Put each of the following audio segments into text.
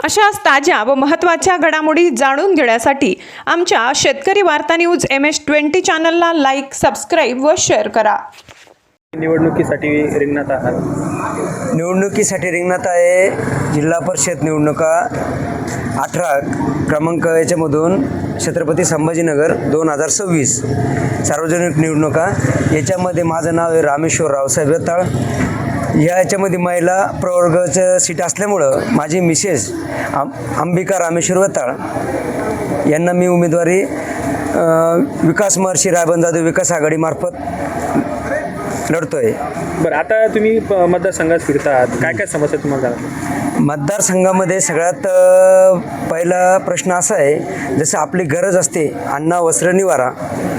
अशाच ताज्या व महत्त्वाच्या घडामोडी जाणून घेण्यासाठी आमच्या शेतकरी वार्ता न्यूज MS-20 चॅनलला लाईक, सबस्क्राईब व शेअर करा. निवडणुकीसाठी रिंगणात आहात. निवडणुकीसाठी रिंगणात आहे. जिल्हा परिषद निवडणुका 18 क्रमांक याच्यामधून छत्रपती संभाजीनगर 2026 सार्वजनिक निवडणुका. याच्यामध्ये माझं नाव आहे रामेश्वर रावसाहेब वेताळ. याच्यामध्ये महिला प्रवर्गाचं सीट असल्यामुळं माझी मिसेस अंबिका रामेश्वर वेताळ यांना मी उमेदवारी विकास महर्षी रायबंद जाधव विकास आघाडीमार्फत लढतोय. बरं, आता तुम्ही मतदारसंघात फिरतात, काय काय समस्या तुम्हाला? मतदारसंघामध्ये सगळ्यात पहिला प्रश्न असा आहे, जसं आपली गरज असते अन्न वस्त्र निवारा,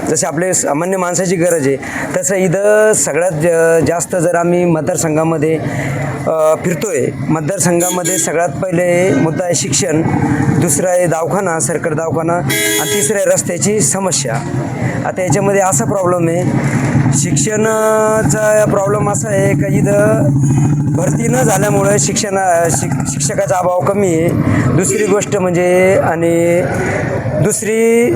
जसे आपले सामान्य माणसाची गरज आहे, तसं इथं सगळ्यात जास्त जर आम्ही मतदारसंघामध्ये फिरतोय, मतदारसंघामध्ये सगळ्यात पहिले मुद्दा आहे शिक्षण, दुसरा आहे दवाखाना, सरकारी दवाखाना, आणि तिसरं आहे रस्त्याची समस्या. आता याच्यामध्ये असा प्रॉब्लेम आहे, शिक्षणाचा प्रॉब्लेम असा आहे का इथं भरती न झाल्यामुळे शिक्षकाचा अभाव कमी आहे. दुसरी गोष्ट म्हणजे आणि दुसरी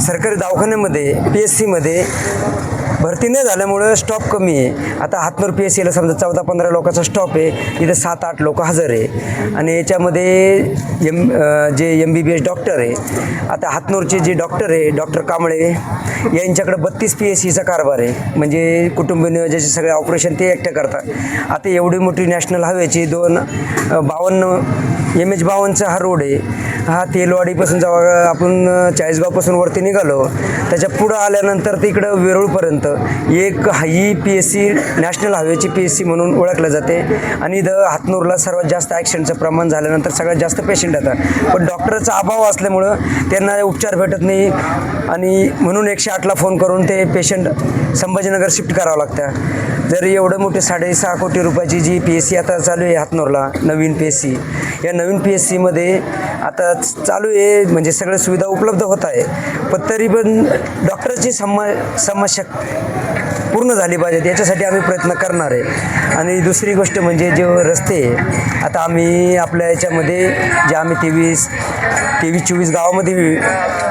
सरकारी दवाखान्यामध्ये PSCमध्ये भरती न झाल्यामुळं स्टॉप कमी आहे. आता हातनूर PSCला समजा 14-15 लोकांचा स्टॉप आहे, इथं 7-8 लोक हजर आहे. आणि याच्यामध्ये जे MBBS डॉक्टर आहे, आता हातनूरचे जे डॉक्टर आहे डॉक्टर कांबळे यांच्याकडे 32 PSCचा कारभार आहे, म्हणजे कुटुंब नियोजनाचे सगळे ऑपरेशन ते एकटे करतात. आता एवढी मोठी नॅशनल हायवेची 52 MH52चा हा रोड आहे. हा तेलवाडीपासून जेव्हा आपण चाळीसगावपासून वरती निघालो त्याच्या पुढं आल्यानंतर ते इकडं वेरूळपर्यंत एक ही PSC नॅशनल हायवेची PSC म्हणून ओळखलं जाते. आणि इथं हातनूरला सर्वात जास्त ॲक्सिडेंटचं प्रमाण झाल्यानंतर सगळ्यात जास्त पेशंट येतात, पण डॉक्टरचा अभाव असल्यामुळं त्यांना उपचार भेटत नाही, आणि म्हणून 108ला फोन करून ते पेशंट संभाजीनगर शिफ्ट करावं लागतं. जर एवढं मोठे 6.5 कोटी रुपयाची जी PSC आता चालू आहे हातनूरला नवीन PSC, या नवीन PSCमध्ये आता चालू आहे, म्हणजे सगळ्या सुविधा उपलब्ध होत आहे, पण तरी पण डॉक्टरची समस्या पूर्ण झाली पाहिजे, याच्यासाठी आम्ही प्रयत्न करणार आहे. आणि दुसरी गोष्ट म्हणजे जे रस्ते, आता आम्ही आपल्या याच्यामध्ये जे आम्ही 23-24 गावामध्ये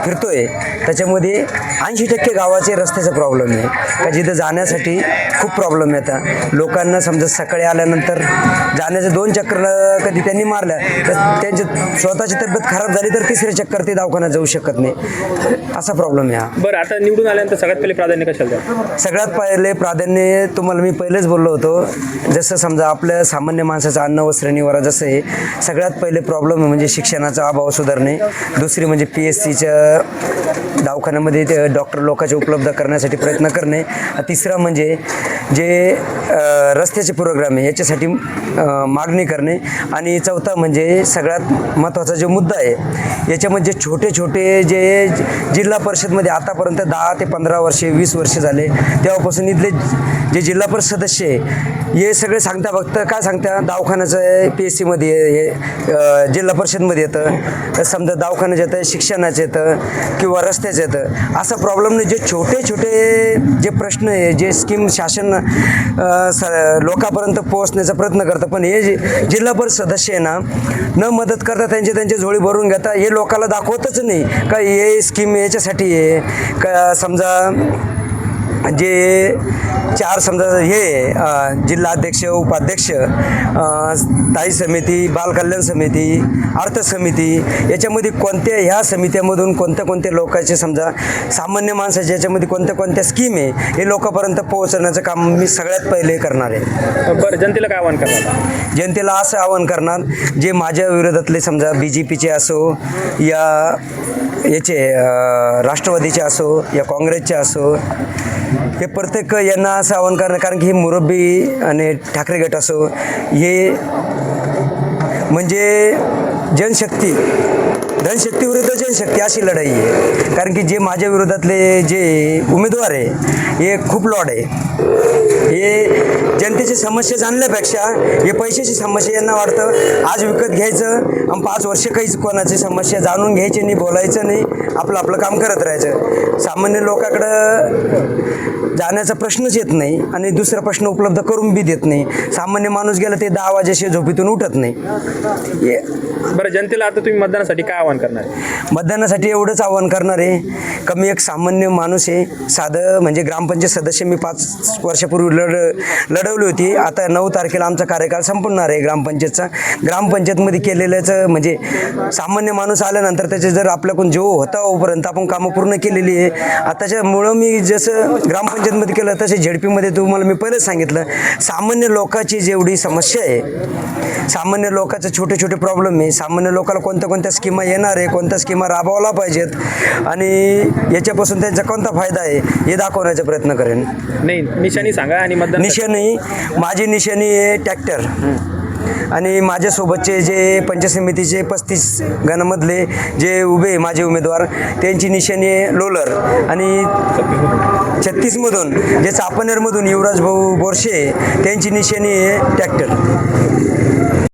फिरतो आहे, त्याच्यामध्ये 80% गावाचे रस्त्याचा प्रॉब्लेम आहे, का जिथं जाण्यासाठी खूप प्रॉब्लेम येतात. लोकांना समजा सकाळी आल्यानंतर जाण्याच्या 2 चक्कर कधी त्यांनी मारल्या तर त्यांची स्वतःची तब्येत खराब झाली तर 3रे चक्कर ते दवाखान्यात जाऊ शकत नाही, असा प्रॉब्लेम आहे हा. बरं, आता निवडून आल्यानंतर सगळ्यात पहिले प्राधान्य कशाला द्या? सगळ्यात पहिले प्राधान्य तुम्हाला मी पहिलेच बोललो होतो, जसं समजा आपल्या सामान्य माणसाचं अन्न वस्त्र निवारा जसं आहे, सगळ्यात पहिले प्रॉब्लेम म्हणजे शिक्षणाचा अभाव सुधारणे. दुसरी म्हणजे PSCच्या दवाखान्यामध्ये ते डॉक्टर लोकांचे उपलब्ध करण्यासाठी प्रयत्न करणे. तिसरा म्हणजे जे रस्त्याचे प्रोग्राम आहे याच्यासाठी मागणी करणे. आणि चौथा म्हणजे सगळ्यात महत्त्वाचा जो मुद्दा आहे, याच्यामध्ये छोटे छोटे जे जिल्हा परिषदमध्ये आतापर्यंत 10 ते 15 वर्षे 20 वर्षे झाले तेव्हापासून इथले जे जिल्हा परिषद सदस्य आहे हे सगळे सांगता, फक्त काय सांगता, दवाखान्याचं PSCमध्ये हे जिल्हा परिषदमध्ये येतं, समजा दवाखान्याचं येतं, शिक्षणाचं येतं किंवा रस्त्याचं येतं, असा प्रॉब्लेम नाही. जे छोटे छोटे जे प्रश्न आहे, जे स्कीम शासन लोकांपर्यंत पोहोचण्याचा प्रयत्न करतं, पण हे जिल्हा परिषद सदस्य आहे ना, न मदत करता त्यांचे झोळी भरून घेता, हे लोकांना दाखवतच नाही का हे स्कीम याच्यासाठी आहे का. समजा जे 4 समजा हे जिल्हा अध्यक्ष, उपाध्यक्ष, स्थायी समिती, बालकल्याण समिती, अर्थ समिती, याच्यामध्ये कोणत्या ह्या समित्यामधून कोणत्या लोकांचे समजा सामान्य माणसाचे याच्यामध्ये कोणत्या स्कीम आहे हे लोकांपर्यंत पोहोचवण्याचं काम मी सगळ्यात पहिले करणार आहे. बरं, जनतेला काय आव्हान करणार? जनतेला असं आवाहन करणार, जे माझ्या विरोधातले समजा BJPचे असो या याचे राष्ट्रवादीचे असो या काँग्रेसचे असो, हे प्रत्येक यांना असं आवाहन करणार, कारण की हे मुरब्बी आणि ठाकरे गट असो, हे म्हणजे जनशक्ती धनशक्ती विरुद्ध जनशक्ती अशी लढाई आहे. कारण की जे माझ्या विरोधातले जे उमेदवार आहे हे खूप लॉड आहे. हे जनतेची समस्या जाणल्यापेक्षा हे पैशाची समस्या यांना वाटतं आज विकत घ्यायचं आणि 5 वर्ष काहीच कोणाची समस्या जाणून घ्यायची नाही, बोलायचं नाही, आपलं आपलं काम करत राहायचं. सामान्य लोकांकडं जाण्याचा प्रश्नच येत नाही आणि दुसरा प्रश्न उपलब्ध करून बी देत नाही. सामान्य माणूस गेला ते 10 वाजेशी झोपेतून उठत नाही. हे बरं, जनतेला आता तुम्ही मतदानासाठी काय आवाहन करणार आहे? मतदानासाठी एवढंच आव्हान करणार आहे कमी एक सामान्य माणूस आहे, साधं म्हणजे ग्रामपंचायत सदस्य मी 5 वर्षापूर्वी लढवली होती. आता 9 तारखेला आमचा कार्यकाळ संपणार आहे ग्रामपंचायतचा. ग्रामपंचायतमध्ये केलेल्याचं म्हणजे सामान्य माणूस आल्यानंतर त्याचे जर आपल्याकडून जीव होता होईपर्यंत आपण कामं पूर्ण केलेली आहे. आताच्यामुळं मी जसं ग्रामपंचायतमध्ये केलं तसे झेडपीमध्ये तुम्हाला मी पहिलेच सांगितलं, सामान्य लोकांची जेवढी समस्या आहे, सामान्य लोकांचे छोटे छोटे प्रॉब्लेम आहे, सामान्य लोकांना कोणत्या स्कीमा येणार आहे, कोणत्या स्कीमा राबवल्या पाहिजेत आणि याच्यापासून त्यांचा कोणता फायदा आहे हे दाखवण्याचा प्रयत्न करेन. नाही, निशाणी सांगा आणि मतदान. निशाणी माझी निशाणी आहे ट्रॅक्टर आणि माझ्यासोबतचे जे पंचायत समितीचे 35 गणामधले जे उभे माझे उमेदवार त्यांची निशाणी आहे लोलर आणि 36मधून जे चापनेरमधून युवराज भाऊ बोरशे त्यांची निशाणी आहे ट्रॅक्टर.